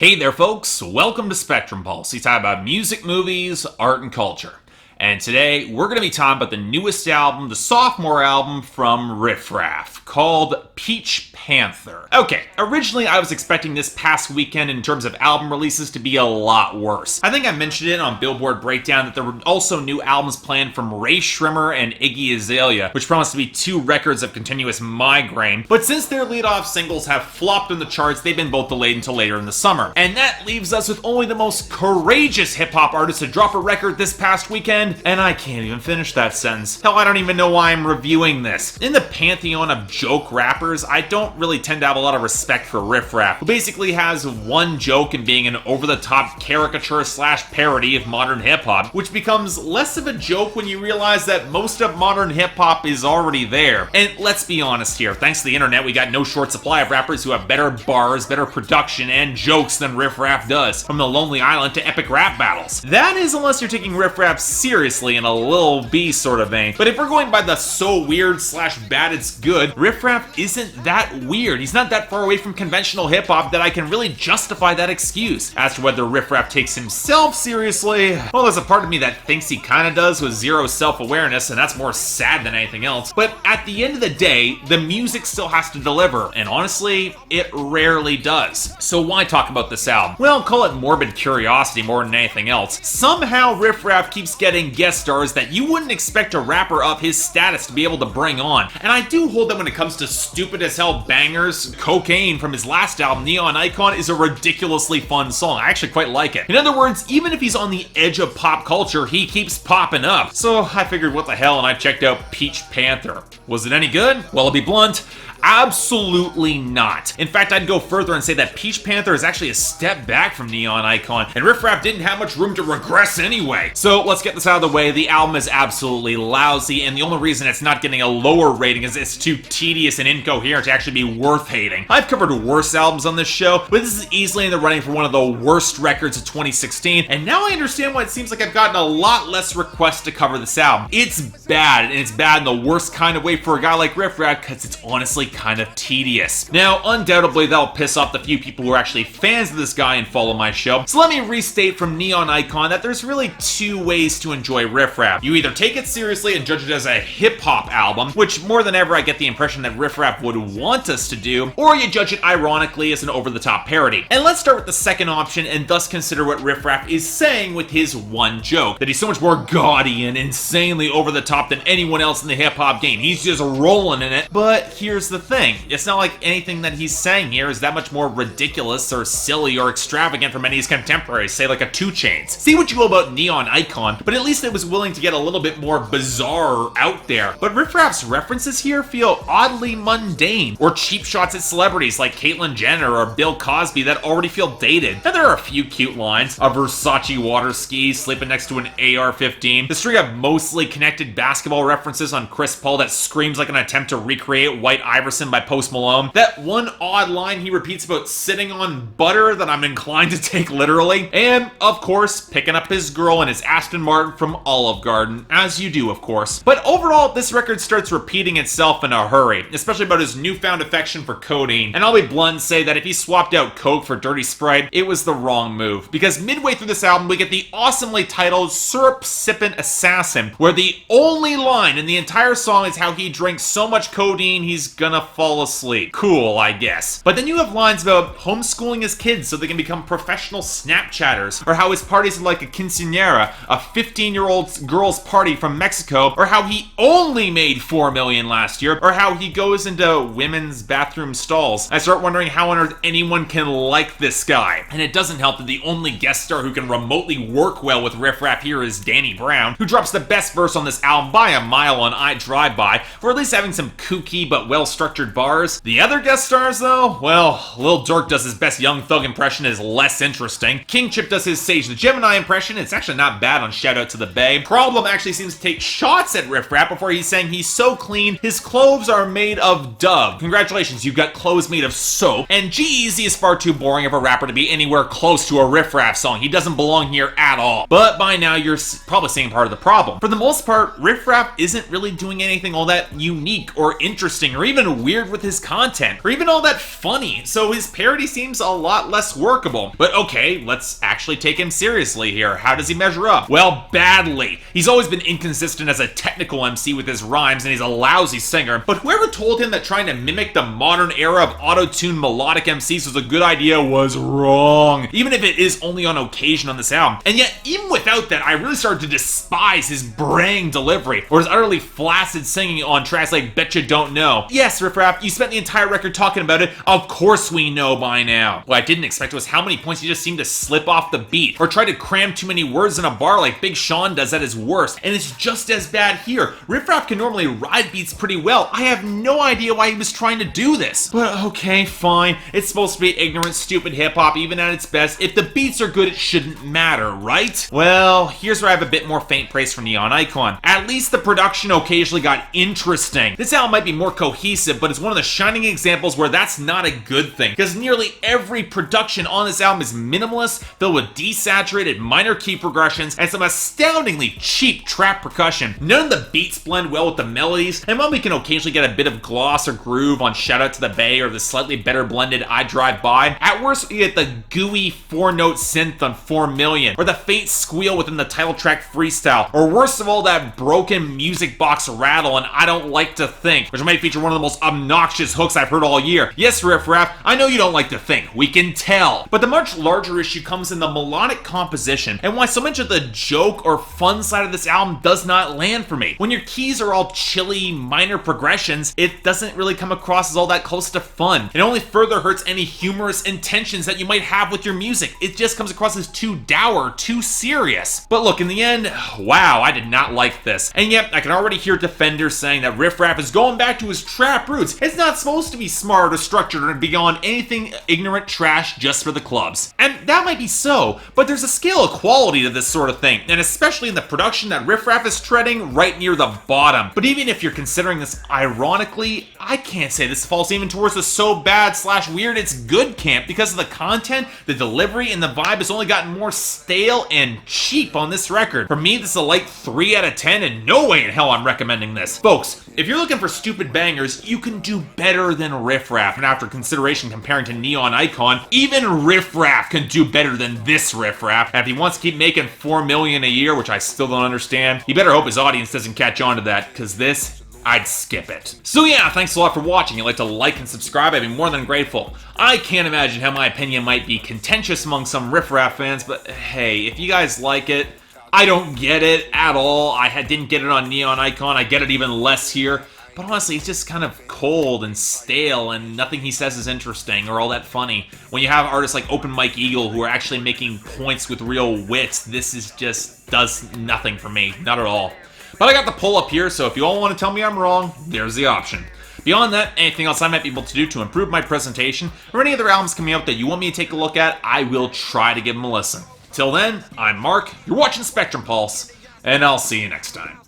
Hey there folks, welcome to Spectrum Pulse. We talk about music, movies, art, and culture. And today, we're going to be talking about the newest album, the sophomore album from RiFF RAFF, called Peach Panther. Okay, originally I was expecting this past weekend in terms of album releases to be a lot worse. I think I mentioned it on Billboard Breakdown that there were also new albums planned from Rae Sremmurd and Iggy Azalea, which promised to be two records of continuous migraine. But since their lead-off singles have flopped in the charts, they've been both delayed until later in the summer. And that leaves us with only the most courageous hip-hop artist to drop a record this past weekend, and I can't even finish that sentence. Hell, I don't even know why I'm reviewing this. In the pantheon of joke rappers, I don't really tend to have a lot of respect for RiFF RAFF, who basically has one joke in being an over-the-top caricature slash parody of modern hip-hop, which becomes less of a joke when you realize that most of modern hip-hop is already there. And let's be honest here, thanks to the internet, we got no short supply of rappers who have better bars, better production, and jokes than RiFF RAFF does, from The Lonely Island to epic rap battles. That is unless you're taking RiFF RAFF seriously in a Lil B sort of vein. But if we're going by the so weird slash bad it's good, RiFF RAFF isn't that weird. He's not that far away from conventional hip-hop that I can really justify that excuse. As to whether RiFF RAFF takes himself seriously, well, there's a part of me that thinks he kinda does with zero self-awareness, and that's more sad than anything else. But at the end of the day, the music still has to deliver, and honestly, it rarely does. So why talk about this album? Well, call it morbid curiosity more than anything else. Somehow RiFF RAFF keeps getting guest stars that you wouldn't expect a rapper of his status to be able to bring on. And I do hold that when it comes to stupid as hell bangers, Cocaine from his last album, Neon Icon, is a ridiculously fun song. I actually quite like it. In other words, even if he's on the edge of pop culture, he keeps popping up. So I figured what the hell, and I checked out Peach Panther. Was it any good? Well, I'll be blunt. Absolutely not. In fact, I'd go further and say that Peach Panther is actually a step back from Neon Icon, and RiFF RAFF didn't have much room to regress anyway. So let's get this out of the way. The album is absolutely lousy, and the only reason it's not getting a lower rating is it's too tedious and incoherent to actually be worth hating. I've covered worse albums on this show, but this is easily in the running for one of the worst records of 2016, and now I understand why it seems like I've gotten a lot less requests to cover this album. It's bad, and it's bad in the worst kind of way for a guy like RiFF RAFF, because it's honestly kind of tedious. Now, undoubtedly, that'll piss off the few people who are actually fans of this guy and follow my show. So let me restate from Neon Icon that there's really two ways to enjoy RiFF RAFF. You either take it seriously and judge it as a hip-hop album, which more than ever I get the impression that RiFF RAFF would want us to do, or you judge it ironically as an over-the-top parody. And let's start with the second option and thus consider what RiFF RAFF is saying with his one joke, that he's so much more gaudy and insanely over-the-top than anyone else in the hip-hop game. He's just rolling in it. But here's the thing. It's not like anything that he's saying here is that much more ridiculous or silly or extravagant from any of his contemporaries, say like a 2 Chainz. See what you will about Neon Icon, but at least it was willing to get a little bit more bizarre or out there. But RiFF RAFF's references here feel oddly mundane, or cheap shots at celebrities like Caitlyn Jenner or Bill Cosby that already feel dated. And there are a few cute lines, a Versace water ski, sleeping next to an AR-15, the string of mostly connected basketball references on Chris Paul that screams like an attempt to recreate White Iverson by Post Malone, that one odd line he repeats about sitting on butter that I'm inclined to take literally, and, of course, picking up his girl in his Aston Martin from Olive Garden, as you do, of course. But overall, this record starts repeating itself in a hurry, especially about his newfound affection for codeine. And I'll be blunt and say that if he swapped out Coke for Dirty Sprite, it was the wrong move, because midway through this album, we get the awesomely titled Syrup Sippin' Assassin, where the only line in the entire song is how he drinks so much codeine he's gonna fall asleep. Cool, I guess. But then you have lines about homeschooling his kids so they can become professional Snapchatters, or how his parties are like a quinceañera, a 15-year-old girl's party from Mexico, or how he only made $4 million last year, or how he goes into women's bathroom stalls. I start wondering how on earth anyone can like this guy. And it doesn't help that the only guest star who can remotely work well with RiFF RAFF here is Danny Brown, who drops the best verse on this album by a mile on I Drive By, for at least having some kooky but well-structured bars. The other guest stars, though? Well, Lil Durk does his best Young Thug impression, is less interesting. King Chip does his Sage the Gemini impression, it's actually not bad on Shout Out to the Bae. Problem actually seems to take shots at RiFF RAFF before he's saying he's so clean, his clothes are made of Dove. Congratulations, you've got clothes made of soap. And G-Eazy is far too boring of a rapper to be anywhere close to a RiFF RAFF song. He doesn't belong here at all. But by now, you're probably seeing part of the problem. For the most part, RiFF RAFF isn't really doing anything all that unique or interesting or even weird with his content, or even all that funny, so his parody seems a lot less workable. But okay, let's actually take him seriously here. How does he measure up? Well, badly. He's always been inconsistent as a technical MC with his rhymes, and he's a lousy singer, but whoever told him that trying to mimic the modern era of auto-tuned melodic MCs was a good idea was wrong, even if it is only on occasion on this album. And yet, even without that, I really started to despise his braying delivery, or his utterly flaccid singing on tracks like Betcha Don't Know. Yes, Riff Raff, you spent the entire record talking about it. Of course we know by now. What I didn't expect was how many points he just seemed to slip off the beat, or try to cram too many words in a bar like Big Sean does at his worst. And it's just as bad here. Riff Raff can normally ride beats pretty well. I have no idea why he was trying to do this. But okay, fine. It's supposed to be ignorant, stupid hip-hop, even at its best. If the beats are good, it shouldn't matter, right? Well, here's where I have a bit more faint praise for Neon Icon. At least the production occasionally got interesting. This album might be more cohesive, but it's one of the shining examples where that's not a good thing, because nearly every production on this album is minimalist, filled with desaturated minor key progressions, and some astoundingly cheap trap percussion. None of the beats blend well with the melodies, and while we can occasionally get a bit of gloss or groove on Shout Out to the Bay or the slightly better blended I Drive By, at worst we get the gooey 4-note synth on 4 Million, or the faint squeal within the title track Freestyle, or worst of all, that broken music box rattle and I Don't Like to Think, which might feature one of the most obnoxious hooks I've heard all year. Yes, Riff Raff, I know you don't like to think, we can tell. But the much larger issue comes in the melodic composition, and why so much of the joke or fun side of this album does not land for me. When your keys are all chilly, minor progressions, it doesn't really come across as all that close to fun. It only further hurts any humorous intentions that you might have with your music. It just comes across as too dour, too serious. But look, in the end, wow, I did not like this. And yet, I can already hear defenders saying that Riff Raff is going back to his trap roots. It's not supposed to be smart or structured or beyond anything ignorant trash just for the clubs. And that might be so, but there's a scale of quality to this sort of thing, and especially in the production that Riff Raff is treading right near the bottom. But even if you're considering this ironically, I can't say this falls even towards the so bad / weird it's good camp, because of the content, the delivery, and the vibe has only gotten more stale and cheap on this record. For me, this is a light 3 out of 10, and no way in hell I'm recommending this. Folks, if you're looking for stupid bangers, you can do better than Riff Raff, and after consideration comparing to Neon Icon, even Riff Raff can do better than this Riff Raff. And if he wants to keep making 4 million a year, which I still don't understand, he better hope his audience doesn't catch on to that, because this, I'd skip it. So yeah, thanks a lot for watching. If you'd like to like and subscribe, I'd be more than grateful. I can't imagine how my opinion might be contentious among some Riff Raff fans, but hey, if you guys like it, I don't get it at all. I didn't get it on Neon Icon, I get it even less here. But honestly, it's just kind of cold and stale, and nothing he says is interesting or all that funny. When you have artists like Open Mike Eagle who are actually making points with real wits, this is just does nothing for me. Not at all. But I got the poll up here, so if you all want to tell me I'm wrong, there's the option. Beyond that, anything else I might be able to do to improve my presentation, or any other albums coming out that you want me to take a look at, I will try to give them a listen. Till then, I'm Mark, you're watching Spectrum Pulse, and I'll see you next time.